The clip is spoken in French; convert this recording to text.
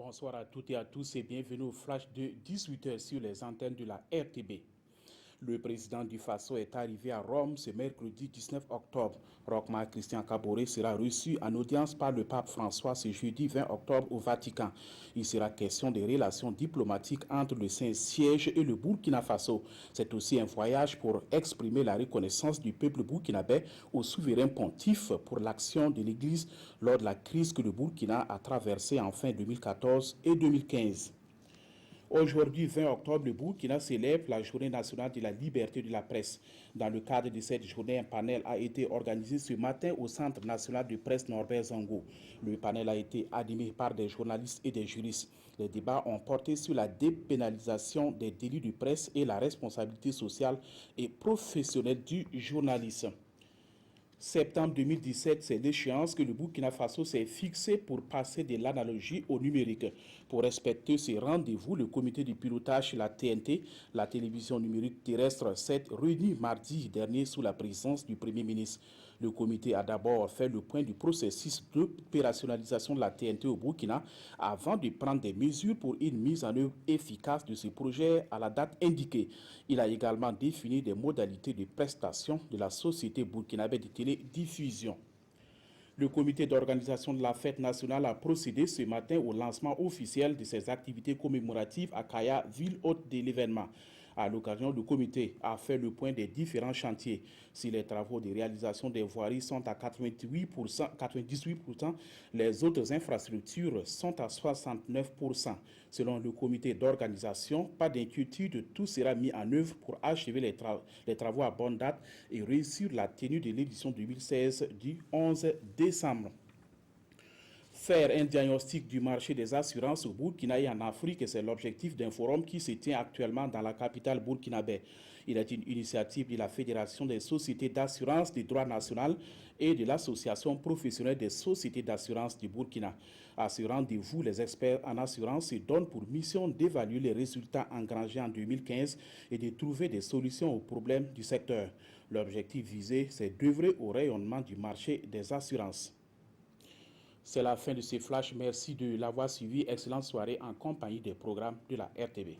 Bonsoir à toutes et à tous et bienvenue au flash de 18h sur les antennes de la RTB. Le président du Faso est arrivé à Rome ce mercredi 19 octobre. Roch-Marc Christian Kaboré sera reçu en audience par le pape François ce jeudi 20 octobre au Vatican. Il sera question des relations diplomatiques entre le Saint-Siège et le Burkina Faso. C'est aussi un voyage pour exprimer la reconnaissance du peuple burkinabé au souverain pontife pour l'action de l'Église lors de la crise que le Burkina a traversée en fin 2014 et 2015. Aujourd'hui, 20 octobre, le Burkina célèbre la Journée nationale de la liberté de la presse. Dans le cadre de cette journée, un panel a été organisé ce matin au Centre national de presse Norbert Zongo. Le panel a été animé par des journalistes et des juristes. Les débats ont porté sur la dépénalisation des délits de presse et la responsabilité sociale et professionnelle du journalisme. Septembre 2017, c'est l'échéance que le Burkina Faso s'est fixé pour passer de l'analogie au numérique. Pour respecter ce rendez-vous, le comité de pilotage, la TNT, la télévision numérique terrestre, s'est réuni mardi dernier sous la présidence du Premier ministre. Le comité a d'abord fait le point du processus d'opérationnalisation de la TNT au Burkina avant de prendre des mesures pour une mise en œuvre efficace de ce projet à la date indiquée. Il a également défini des modalités de prestation de la société burkinabé de télédiffusion. Le comité d'organisation de la fête nationale a procédé ce matin au lancement officiel de ses activités commémoratives à Kaya, ville hôte de l'événement. À l'occasion, le comité a fait le point des différents chantiers. Si les travaux de réalisation des voiries sont à 98%, les autres infrastructures sont à 69%. Selon le comité d'organisation, pas d'inquiétude, tout sera mis en œuvre pour achever les travaux à bonne date et réussir la tenue de l'édition 2016 du 11 décembre. Faire un diagnostic du marché des assurances au Burkina et en Afrique, c'est l'objectif d'un forum qui se tient actuellement dans la capitale burkinabé. Il est une initiative de la Fédération des sociétés d'assurance du droit national et de l'Association professionnelle des sociétés d'assurance du Burkina. À ce rendez-vous, les experts en assurance se donnent pour mission d'évaluer les résultats engrangés en 2015 et de trouver des solutions aux problèmes du secteur. L'objectif visé, c'est d'œuvrer au rayonnement du marché des assurances. C'est la fin de ce flash. Merci de l'avoir suivi. Excellente soirée en compagnie des programmes de la RTB.